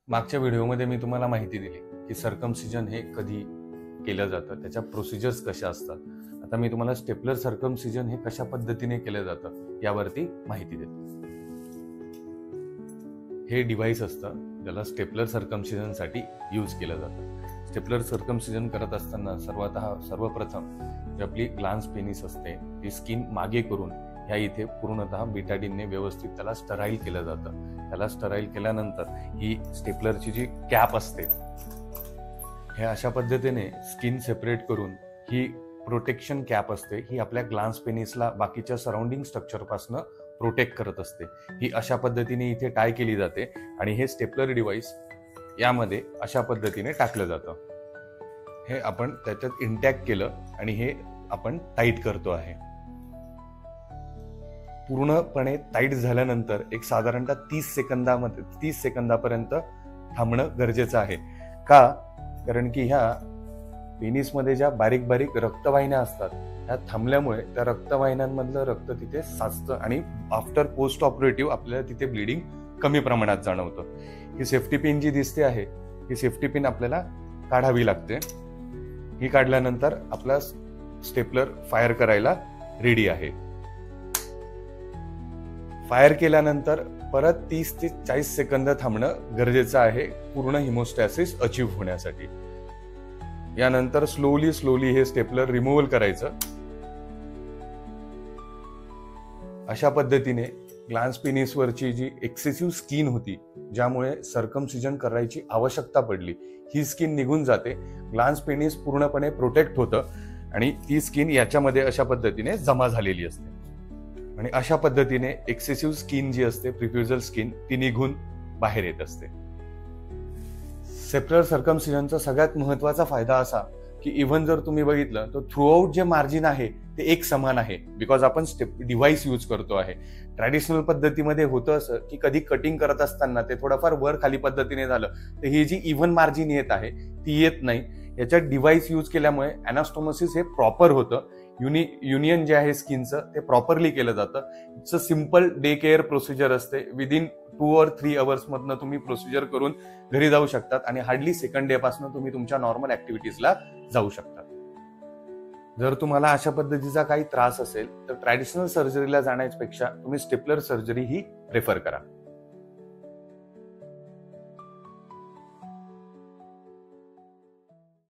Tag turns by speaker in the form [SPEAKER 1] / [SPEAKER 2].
[SPEAKER 1] मागच्या व्हिडिओमध्ये मी तुम्हाला माहिती दिली की सर्कमसिजन हे कधी केलं जातं, त्याच्या प्रोसिजर्स कशा असतात. आता मी तुम्हाला स्टेपलर सर्कमसिजन हे कशा पद्धतीने केलं जातं यावरती माहिती देतो. हे डिव्हाइस असतं ज्याला स्टेपलर सर्कमसिजनसाठी यूज केलं जातं. स्टेपलर सर्कमसिजन करत असताना सर्वप्रथम जी आपली ग्लान्स पेनिस असते ती स्किन मागे करून ह्या इथे पूर्णतः बिटाडीनने व्यवस्थित त्याला स्टराईल केलं जातं. त्याला स्टराईल केल्यानंतर ही स्टेपलरची जी कॅप असते हे अशा पद्धतीने स्किन सेपरेट करून ही प्रोटेक्शन कॅप असते, ही आपल्या ग्लान्स पेनिसला बाकीच्या सराउंडिंग स्ट्रक्चरपासून प्रोटेक्ट करत असते. ही अशा पद्धतीने इथे टाय केली जाते आणि हे स्टेपलर डिव्हाइस यामध्ये अशा पद्धतीने टाकलं जातं. हे आपण त्याच्यात इंटॅक्ट केलं आणि हे आपण टाईट करतो आहे. पूर्णपणे टाईट झाल्यानंतर एक साधारणतः 30 सेकंदापर्यंत थांबणं गरजेचं आहे. का? कारण की ह्या पेनिसमध्ये ज्या बारीक बारीक रक्तवाहिन्या असतात ह्या थांबल्यामुळे त्या रक्तवाहिन्यांमधलं रक्त तिथे साचतं आणि आफ्टर पोस्ट ऑपरेटिव्ह आपल्याला तिथे ब्लिडिंग कमी प्रमाणात जाणवतं. ही सेफ्टी पिन जी दिसते आहे ही सेफ्टी पिन आपल्याला काढावी लागते. ही काढल्यानंतर आपला स्टेपलर फायर करायला रेडी आहे. फायर केल्यानंतर परत 30 ते 40 सेकंद थांबणं गरजेचं आहे पूर्ण हिमोस्टॅसिस अचीव्ह होण्यासाठी. यानंतर स्लोली हे स्टेपलर रिमूव्हल करायचं. अशा पद्धतीने ग्लान्स पेनिसवरची जी एक्सेसिव्ह स्किन होती ज्यामुळे सर्कमसिजन करायची आवश्यकता पडली ही स्किन निघून जाते. ग्लान्स पेनिस पूर्णपणे प्रोटेक्ट होतं आणि ती स्किन याच्यामध्ये अशा पद्धतीने जमा झालेली असते आणि अशा पद्धतीने एक्सेसिव्ह स्किन जी असते प्रिफ्युजल स्किन ती निघून बाहेर येत असते. स्टेपलर सर्कमसिजनचा सगळ्यात महत्वाचा फायदा असा की इव्हन जर तुम्ही बघितलं तर थ्रूआउट जे मार्जिन आहे ते एक समान आहे बिकॉज आपण डिव्हाइस यूज करतो आहे. ट्रॅडिशनल पद्धतीमध्ये होतं असं की कधी कटिंग करत असताना ते थोडंफार वर खाली पद्धतीने झालं तर ही जी इव्हन मार्जिन येत आहे ती येत नाही. याच्यात डिव्हाइस यूज केल्यामुळे अनास्टोमोसिस हे प्रॉपर होतं. युनियन जे आहे स्किनचं ते प्रॉपरली केलं जातं. It's a simple day care procedure असते. विदिन 2 or 3 hours मधनं तुम्ही प्रोसिजर करून घरी जाऊ शकतात आणि हार्डली सेकंड डे पासून तुम्ही तुमच्या नॉर्मल ऍक्टिव्हिटीजला जाऊ शकतात. जर तुम्हाला अशा पद्धतीचा काही त्रास असेल तर ट्रॅडिशनल सर्जरीला जाण्यापेक्षा तुम्ही स्टेपलर सर्जरी ही प्रेफर करा.